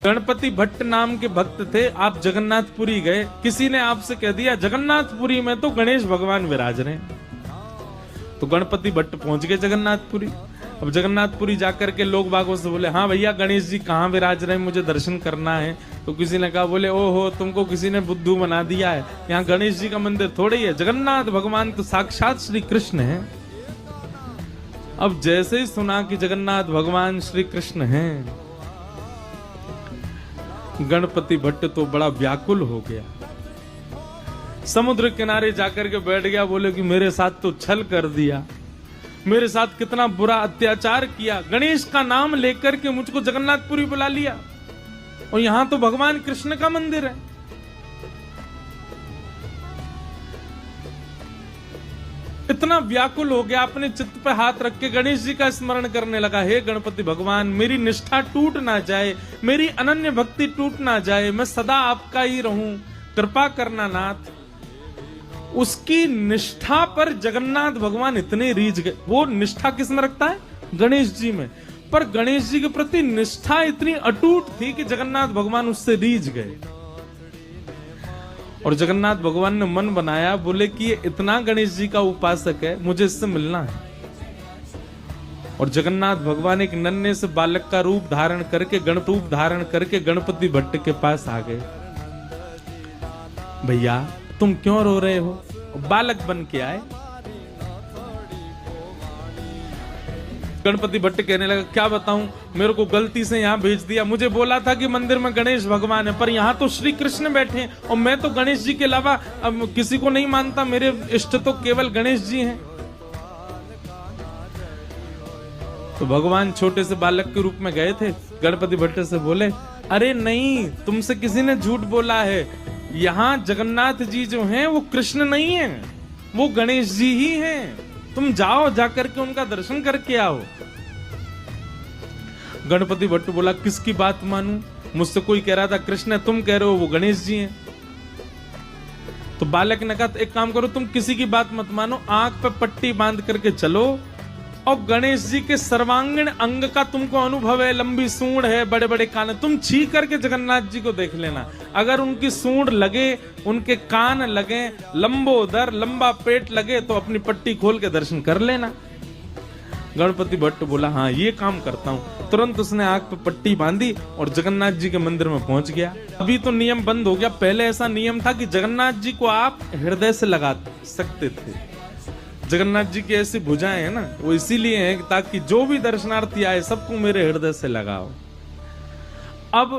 गणपति भट्ट नाम के भक्त थे। आप जगन्नाथपुरी गए, किसी ने आपसे कह दिया जगन्नाथपुरी में तो गणेश भगवान विराज रहे हैं। तो गणपति भट्ट पहुंच गए जगन्नाथपुरी। अब जगन्नाथपुरी जाकर के लोग बागों से बोले, हाँ भैया गणेश जी कहाँ विराज रहे हैं, मुझे दर्शन करना है। तो किसी ने कहा, बोले ओहो तुमको किसी ने बुद्धू बना दिया है, यहाँ गणेश जी का मंदिर थोड़ी है, जगन्नाथ भगवान तो साक्षात श्री कृष्ण है। अब जैसे ही सुना कि जगन्नाथ भगवान श्री कृष्ण हैं, गणपति भट्ट तो बड़ा व्याकुल हो गया, समुद्र किनारे जाकर के बैठ गया। बोले कि मेरे साथ तो छल कर दिया, मेरे साथ कितना बुरा अत्याचार किया, गणेश का नाम लेकर के मुझको जगन्नाथपुरी बुला लिया और यहां तो भगवान कृष्ण का मंदिर है। इतना व्याकुल हो गया, अपने चित्त पे हाथ रख के गणेश जी का स्मरण करने लगा, हे गणपति भगवान मेरी निष्ठा टूट ना जाए, मेरी अनन्य भक्ति टूट ना जाए, मैं सदा आपका ही रहूं, कृपा करना नाथ। उसकी निष्ठा पर जगन्नाथ भगवान इतने रीझ गए। वो निष्ठा किस में रखता है? गणेश जी में। पर गणेश जी के प्रति निष्ठा इतनी अटूट थी कि जगन्नाथ भगवान उससे रीझ गए और जगन्नाथ भगवान ने मन बनाया, बोले कि ये इतना गणेश जी का उपासक है, मुझे इससे मिलना है। और जगन्नाथ भगवान एक नन्हे से बालक का रूप धारण करके गणपति भट्ट के पास आ गए। भैया तुम क्यों रो रहे हो? बालक बन के आए। गणपति भट्ट कहने लगा, क्या बताऊं, मेरे को गलती से यहाँ भेज दिया, मुझे बोला था कि मंदिर में गणेश भगवान है, पर यहाँ तो श्री कृष्ण बैठे हैं और मैं तो गणेश जी के अलावा अब किसी को नहीं मानता, मेरे इष्ट तो केवल गणेश जी हैं। तो भगवान छोटे से बालक के रूप में गए थे, गणपति भट्ट से बोले, अरे नहीं, तुमसे किसी ने झूठ बोला है, यहाँ जगन्नाथ जी जो हैं वो कृष्ण नहीं है, वो गणेश जी ही हैं, तुम जाओ, जाकर के उनका दर्शन करके आओ। गणपति भट्ट बोला, किसकी बात मानूं? मुझसे कोई कह रहा था कृष्ण है, तुम कह रहे हो वो गणेश जी हैं। तो बालक ने कहा, एक काम करो, तुम किसी की बात मत मानो, आंख पे पट्टी बांध करके चलो और गणेश जी के सर्वांगीण अंग का तुमको अनुभव है, लंबी सूंड है, बड़े बड़े कान है, तुम छी करके जगन्नाथ जी को देख लेना, अगर उनकी सूंड लगे, उनके कान लगे, लंबोदर लंबा पेट लगे तो अपनी पट्टी खोल के दर्शन कर लेना। गणपति भट्ट बोला, हाँ ये काम करता हूँ। तुरंत उसने आंख पे पट्टी बांधी और जगन्नाथ जी के मंदिर में पहुंच गया। अभी तो नियम बंद हो गया, पहले ऐसा नियम था कि जगन्नाथ जी को आप हृदय से लगा सकते थे। जगन्नाथ जी की ऐसी भुजाएं हैं ना, वो इसीलिए हैं ताकि जो भी दर्शनार्थी आए सबको मेरे हृदय से लगाओ। अब